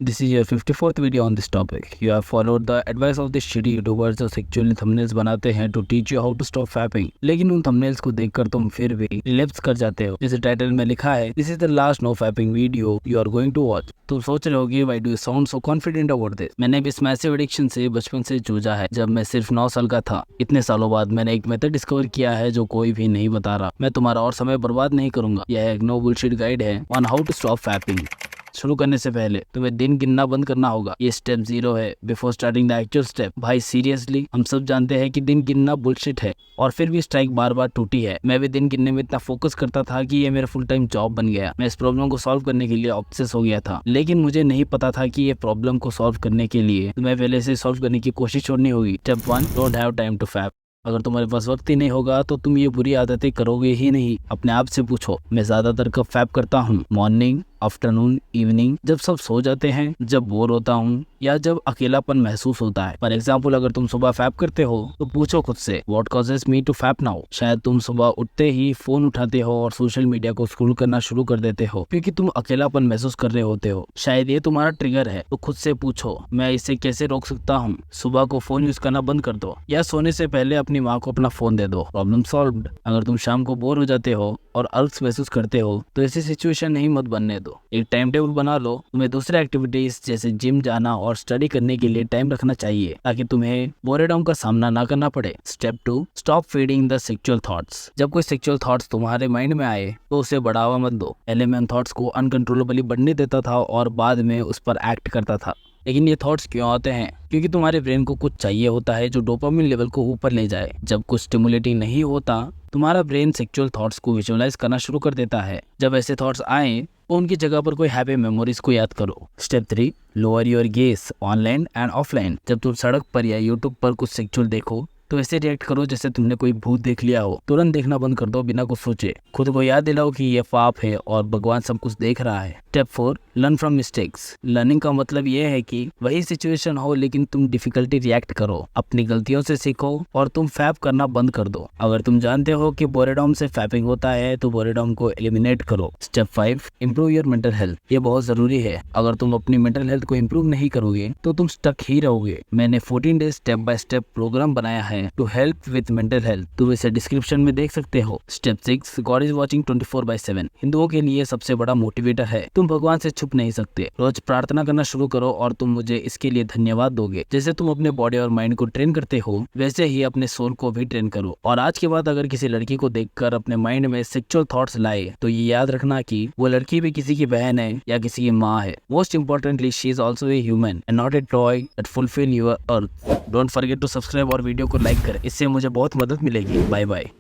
This is your 54th video on this topic. You have followed the advice of the shitty YouTubers जो sexually thumbnails बनाते हैं to teach you how to stop fapping. लेकिन उन thumbnails को देखकर तुम फिर भी relapse कर जाते हो। जैसे टाइटल में लिखा है This is the last no fapping video you are going to watch. तुम सोच रहे होगे Why do you sound so confident about this? मैंने भी इस मैसिव एडिक्शन से बचपन से जूझा है। जब मैं सिर्फ 9 साल का था, इतने सालों बाद मैंने एक मेथड डिस्कवर किया है जो कोई भी नहीं बता रहा। मैं तुम्हारा और समय बर्बाद नहीं करूंगा। यह एक नो बुलशिट गाइड है on how to stop fapping. शुरू करने से पहले तुम्हें दिन गिनना बंद करना होगा। ये स्टेप 0 है before starting the actual step. भाई सीरियसली, हम सब जानते हैं कि दिन गिनना बुलशिट है और फिर भी स्ट्राइक बार बार टूटी है। मैं भी दिन गिनने में इतना फोकस करता था कि ये मेरा फुल टाइम जॉब बन गया। मैं इस प्रॉब्लम को सॉल्व करने के लिए ऑब्सेस हो गया था, लेकिन मुझे नहीं पता था कि ये प्रॉब्लम को सॉल्व करने के लिए तुम्हें पहले से सॉल्व करने की कोशिश छोड़नी होगी। Step 1, don't have time to fap. अगर तुम्हारे पास वक्त ही नहीं होगा तो तुम ये बुरी आदतें करोगे ही नहीं। अपने आप से पूछो, मैं ज्यादातर कब फैप करता हूँ? मॉर्निंग, आफ्टरनून, इवनिंग, जब सब सो जाते हैं, जब बोर होता हूँ या जब अकेलापन महसूस होता है। फॉर एग्जाम्पल, अगर तुम सुबह फैप करते हो तो पूछो खुद से what causes me to fap now. शायद तुम सुबह उठते ही फोन उठाते हो और सोशल मीडिया को स्क्रॉल करना शुरू कर देते हो क्योंकि तुम अकेलापन महसूस कर रहे होते हो। शायद ये तुम्हारा ट्रिगर है। तो खुद से पूछो, मैं इसे कैसे रोक सकता हूँ? सुबह को फोन यूज करना बंद कर दो या सोने से पहले अपनी माँ को अपना फोन दे दो। Problem solved. अगर तुम शाम को बोर हो जाते हो और अलग महसूस करते हो तो ऐसी सिचुएशन नहीं मत बनने दो। एक टाइम टेबल बना लो। तुम्हें दूसरे एक्टिविटीज जैसे जिम जाना और स्टडी करने के लिए टाइम रखना चाहिए ताकि तुम्हें बोरेडम का सामना ना करना पड़े। Step 2, stop feeding the sexual thoughts. जब कोई सेक्सुअल थॉट्स तुम्हारे माइंड में आए तो उसे बढ़ावा मत दो। पहले मैं उन थॉट्स को अनकंट्रोलेबली बढ़ने देता था और बाद में उस पर एक्ट करता था। लेकिन ये थॉट्स क्यों आते हैं? क्योंकि तुम्हारे ब्रेन को कुछ चाहिए होता है जो डोपामिन लेवल को ऊपर ले जाए। जब कुछ स्टिमुलेटिंग नहीं होता, तुम्हारा ब्रेन सेक्सुअल थॉट्स को विजुअलाइज करना शुरू कर देता है। जब ऐसे थॉट्स आए तो उनकी जगह पर कोई हैप्पी मेमोरीज को याद करो। Step 3, lower your gauge online and offline. जब तुम सड़क पर या यूट्यूब पर कुछ सेक्सुअल देखो तो ऐसे रिएक्ट करो जैसे तुमने कोई भूत देख लिया हो। तुरंत देखना बंद कर दो बिना कुछ सोचे। खुद को याद दिलाओ कि ये पाप है और भगवान सब कुछ देख रहा है। Step 4, learn from mistakes. Learning का मतलब ये है कि वही सिचुएशन हो लेकिन तुम डिफिकल्टी रिएक्ट करो। अपनी गलतियों से सीखो और तुम फैप करना बंद कर दो। अगर तुम जानते हो कि बोरेडम से फैपिंग होता है तो बोरेडम को एलिमिनेट करो। Step 5, improve your mental health. ये बहुत जरूरी है। अगर तुम अपनी मेंटल हेल्थ को इम्प्रूव नहीं करोगे तो तुम स्टक ही रहोगे। मैंने 14 days step by step program बनाया है to help with mental health. तुम इसे डिस्क्रिप्शन में देख सकते हो। Step 6, God is watching 24/7। हिंदुओं के लिए सबसे बड़ा मोटिवेटर है। तुम भगवान से छुप नहीं सकते। रोज प्रार्थना करना शुरू करो और तुम मुझे इसके लिए धन्यवाद दोगे। जैसे तुम अपने बॉडी और माइंड को ट्रेन करते हो वैसे ही अपने सोल को भी ट्रेन करो। और आज के बाद अगर किसी लड़की को देखकर अपने माइंड में सेक्सुअल थॉट्स लाए तो ये याद रखना कि वो लड़की भी किसी की बहन है या किसी की माँ है। Most importantly, she is also a human and not a toy that fulfil your earth. Don't forget to subscribe और वीडियो को लाइक करें। इससे मुझे बहुत मदद मिलेगी। Bye bye.